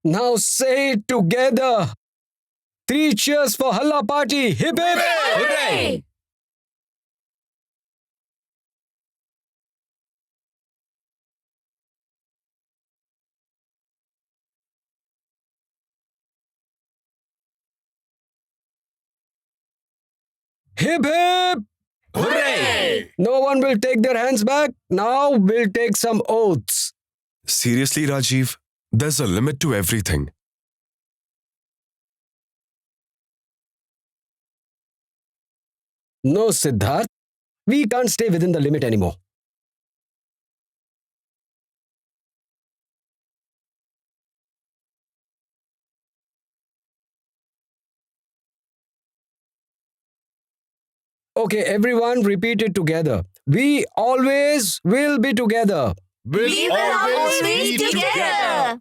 Now say it together. Three cheers for Halla Party. Hip hip. Hooray! Hip hip. Hooray! No one will take their hands back. Now we'll take some oaths. Seriously, Rajiv, there's a limit to everything. No, Siddharth. We can't stay within the limit anymore. Okay, everyone, repeat it together. We always will be together. We will always be together.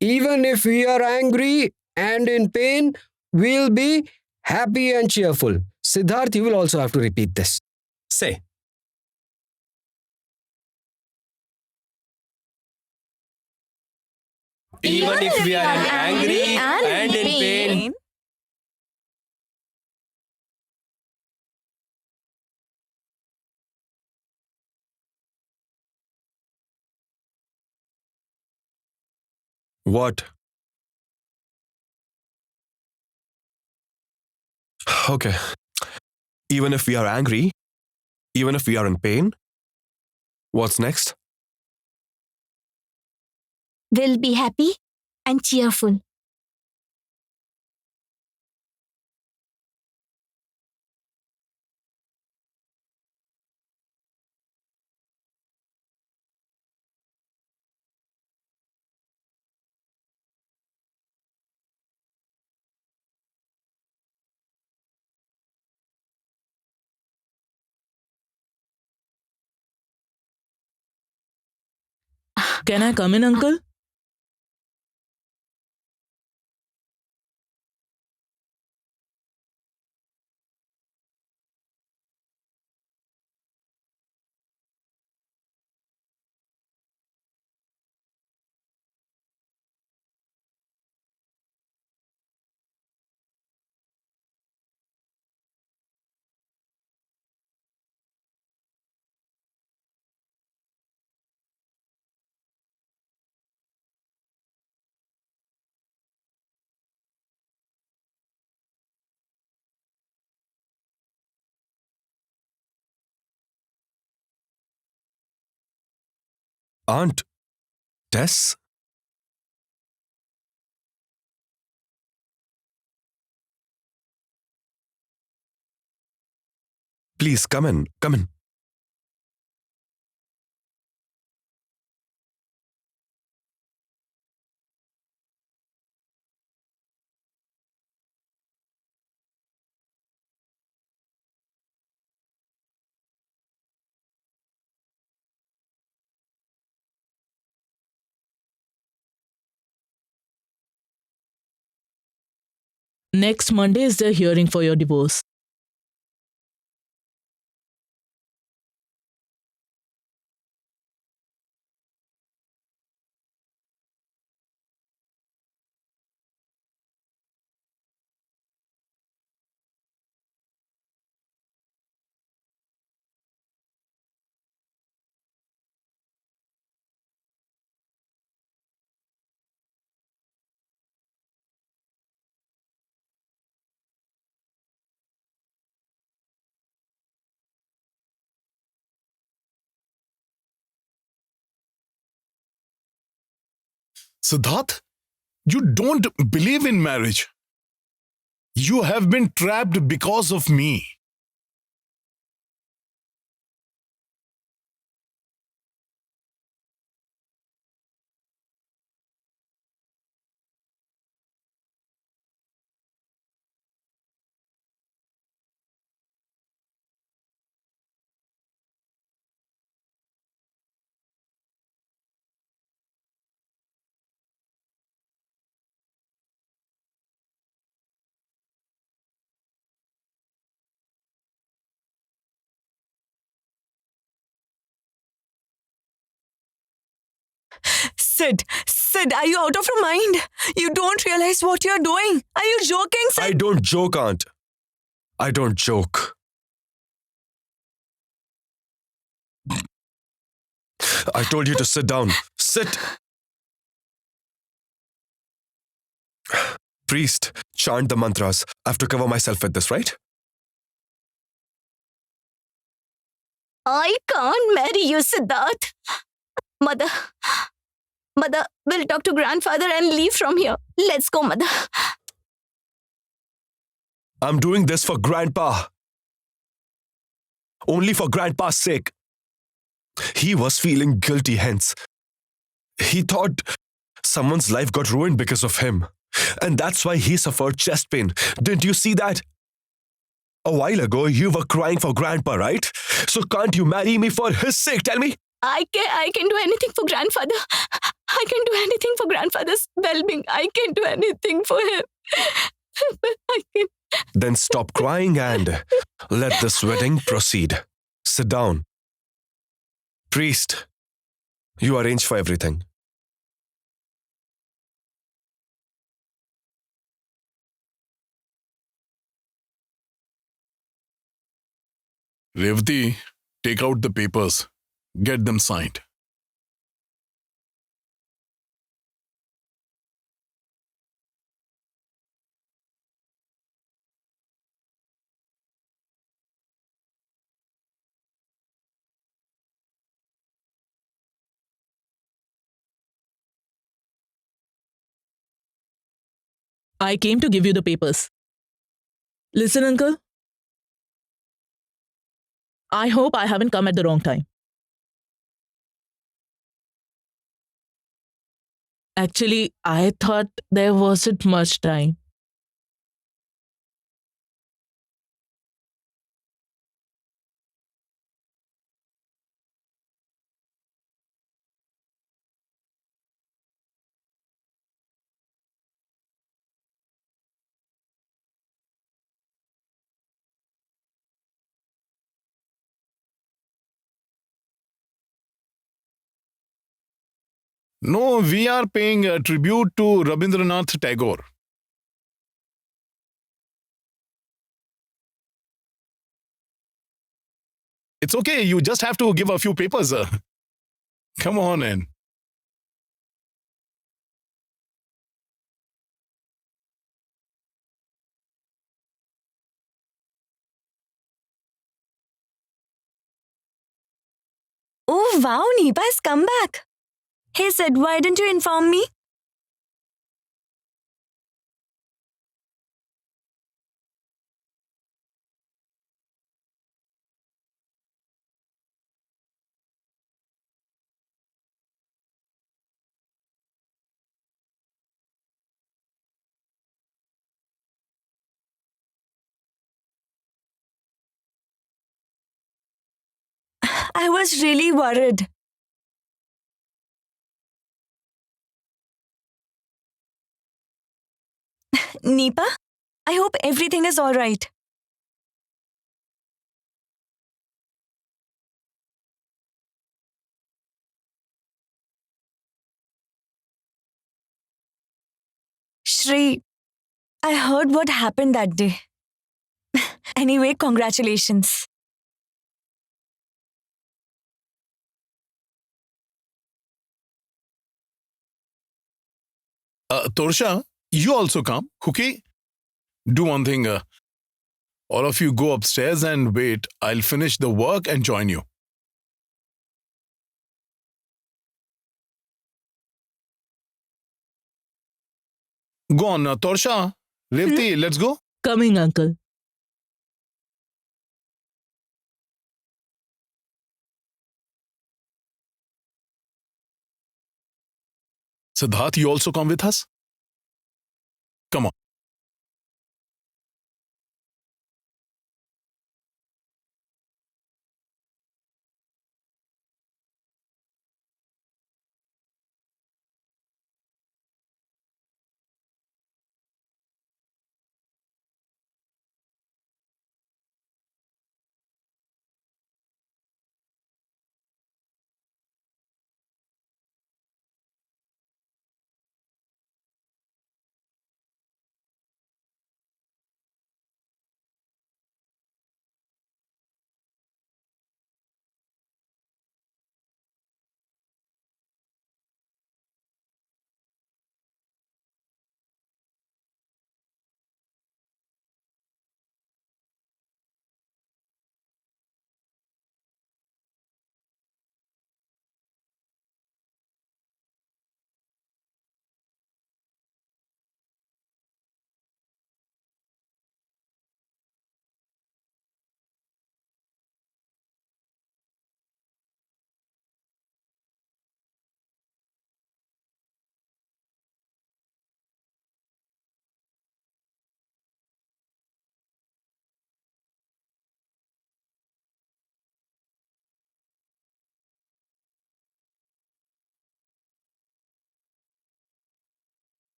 Even if we are angry and in pain, we'll be happy and cheerful. Siddharth, you will also have to repeat this. Say, Even if we are angry and in pain, what? Okay. Even if we are angry, even if we are in pain, what's next? We'll be happy and cheerful. Can I come in, uncle? Aunt, Tess? Please come in, come in. Next Monday is the hearing for your divorce. Siddharth, you don't believe in marriage. You have been trapped because of me. Sid, are you out of your mind? You don't realize what you're doing. Are you joking, Sid? I don't joke, Aunt. I don't joke. I told you to sit down. Sit. Priest, chant the mantras. I have to cover myself with this, right? I can't marry you, Siddharth. Mother, we'll talk to grandfather and leave from here. Let's go, Mother. I'm doing this for Grandpa. Only for Grandpa's sake. He was feeling guilty, hence. He thought someone's life got ruined because of him. And that's why he suffered chest pain. Didn't you see that? A while ago, you were crying for Grandpa, right? So can't you marry me for his sake? Tell me. I can do anything for grandfather. I can do anything for grandfather's well-being. I can do anything for him. I can. Then stop crying and let this wedding proceed. Sit down. Priest, you arrange for everything. Revati, take out the papers. Get them signed. I came to give you the papers. Listen, uncle. I hope I haven't come at the wrong time. Actually, I thought there wasn't much time. No, we are paying a tribute to Rabindranath Tagore. It's okay, you just have to give a few papers. Come on in. Oh, wow, Nipa has come back. Hey, Sid, why didn't you inform me? I was really worried. Nipa, I hope everything is all right. Shri, I heard what happened that day. Anyway, congratulations. Torsha, you also come. Okay? Do one thing. All of you go upstairs and wait. I'll finish the work and join you. Go on, Torsha. Revati, let's go. Coming, uncle. Siddharth, you also come with us? Come on.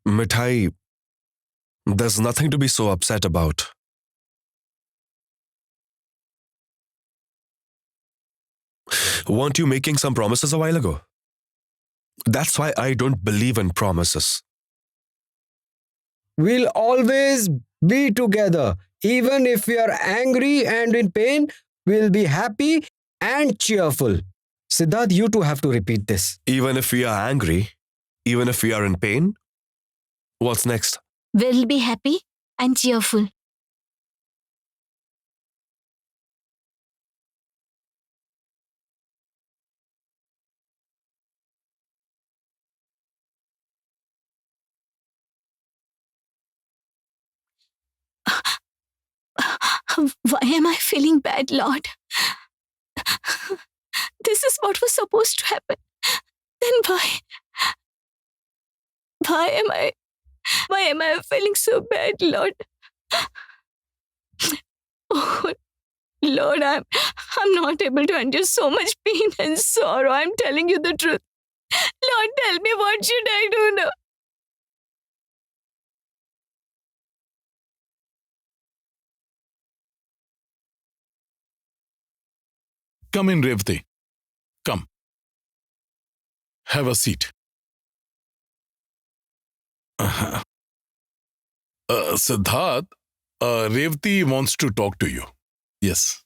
Mithai, there's nothing to be so upset about. Weren't you making some promises a while ago? That's why I don't believe in promises. We'll always be together. Even if we are angry and in pain, we'll be happy and cheerful. Siddharth, you two have to repeat this. Even if we are angry, even if we are in pain, what's next? We'll be happy and cheerful. Why am I feeling bad, Lord? This is what was supposed to happen. Then why am I feeling so bad, Lord? Oh, Lord, I'm not able to endure so much pain and sorrow. I'm telling you the truth. Lord, tell me, what should I do now? Come in, Revati. Come. Have a seat. Siddharth, Revati wants to talk to you. Yes.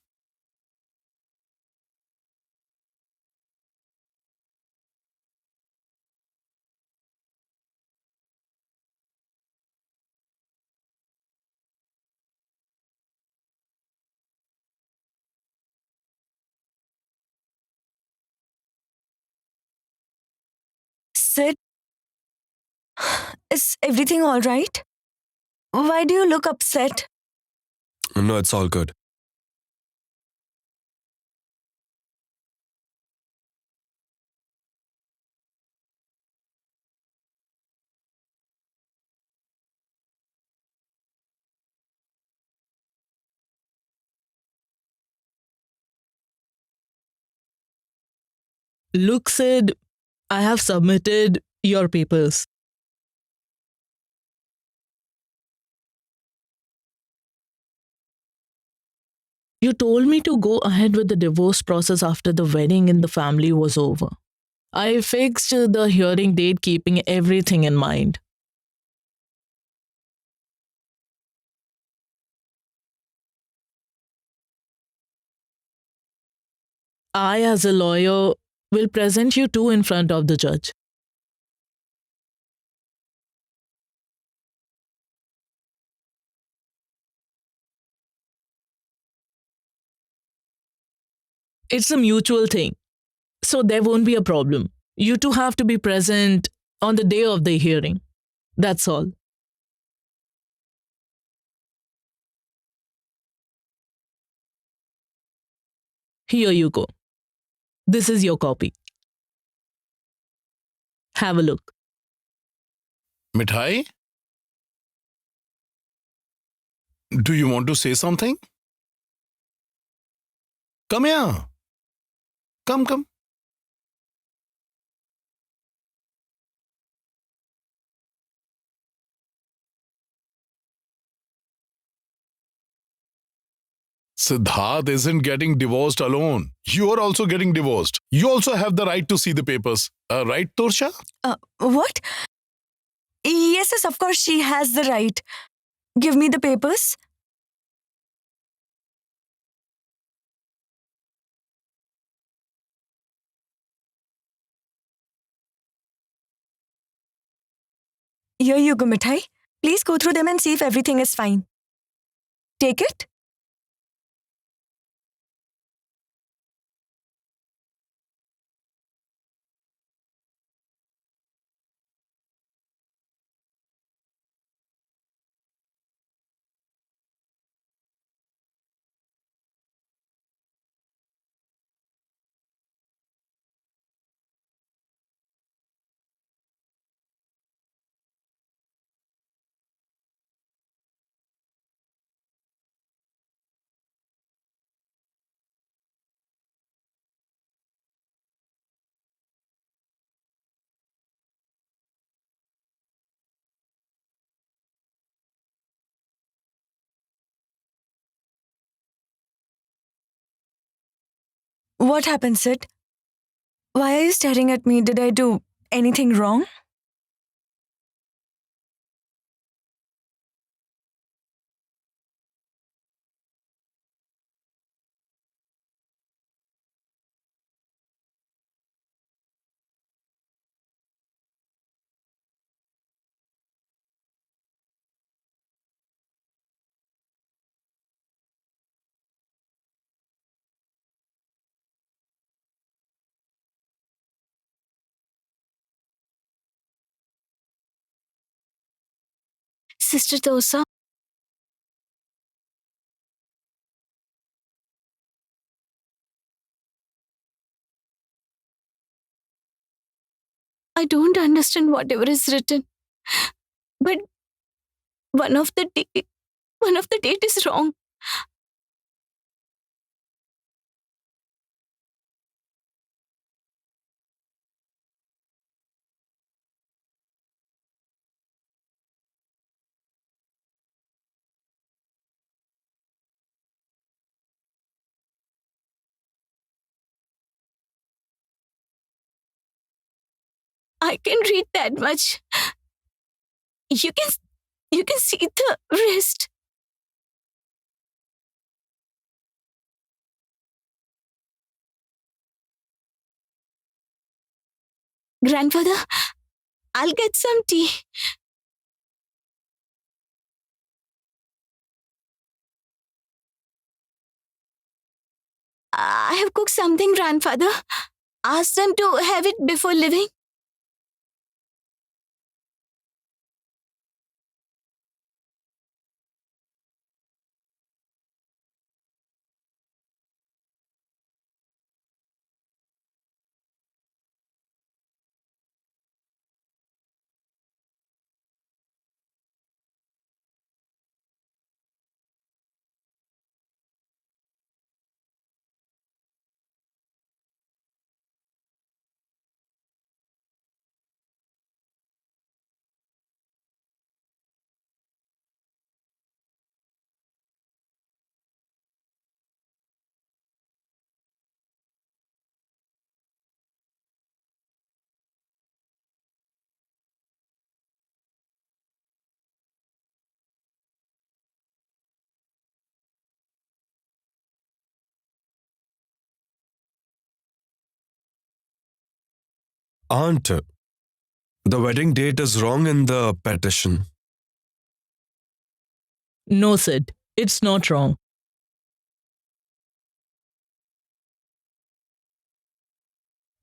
Sid, is everything all right? Why do you look upset? No, it's all good. Look, Sid, I have submitted your papers. You told me to go ahead with the divorce process after the wedding in the family was over. I fixed the hearing date keeping everything in mind. I, as a lawyer, will present you two in front of the judge. It's a mutual thing, so there won't be a problem. You two have to be present on the day of the hearing. That's all. Here you go. This is your copy. Have a look. Mithai? Do you want to say something? Come here. Come. Siddharth isn't getting divorced alone. You are also getting divorced. You also have the right to see the papers. Right, Torsha? What? Yes, of course she has the right. Give me the papers. Here you go, Mithai. Please go through them and see if everything is fine. Take it. What happened, Sid? Why are you staring at me? Did I do anything wrong? Sister Dosa, I don't understand whatever is written. But one of the date is wrong. I can read that much. You can see the wrist. Grandfather, I'll get some tea. I have cooked something, grandfather. Ask them to have it before leaving. Aunt, the wedding date is wrong in the petition. No, Sid, it's not wrong.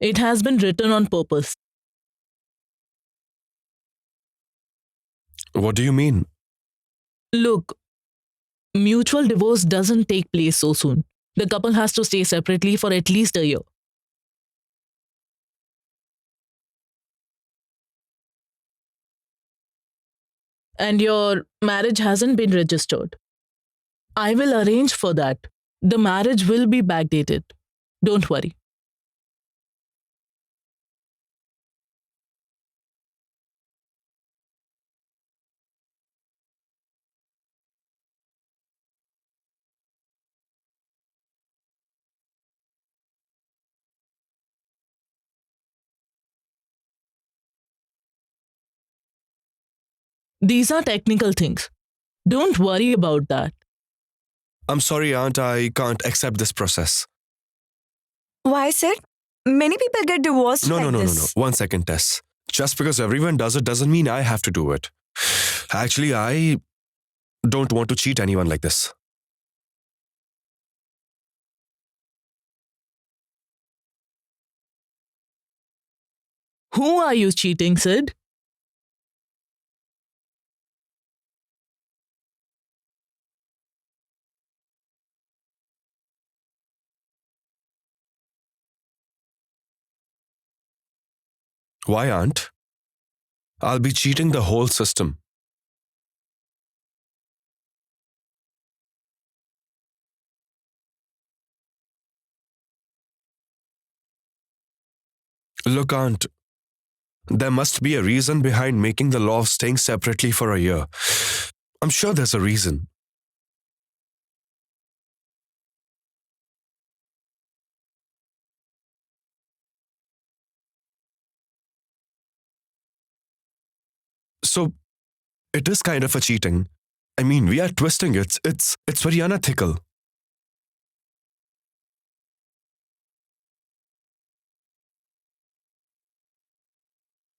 It has been written on purpose. What do you mean? Look, mutual divorce doesn't take place so soon. The couple has to stay separately for at least a year. And your marriage hasn't been registered. I will arrange for that. The marriage will be backdated. Don't worry. These are technical things. Don't worry about that. I'm sorry, Aunt, I can't accept this process. Why, Sid? Many people get divorced No, like no, no, no, no. this. 1 second, Tess. Just because everyone does it doesn't mean I have to do it. Actually, I don't want to cheat anyone like this. Who are you cheating, Sid? Why, Aunt? I'll be cheating the whole system. Look, Aunt, there must be a reason behind making the law of staying separately for a year. I'm sure there's a reason. So it is kind of a cheating. I mean, we are twisting it. It's very unethical.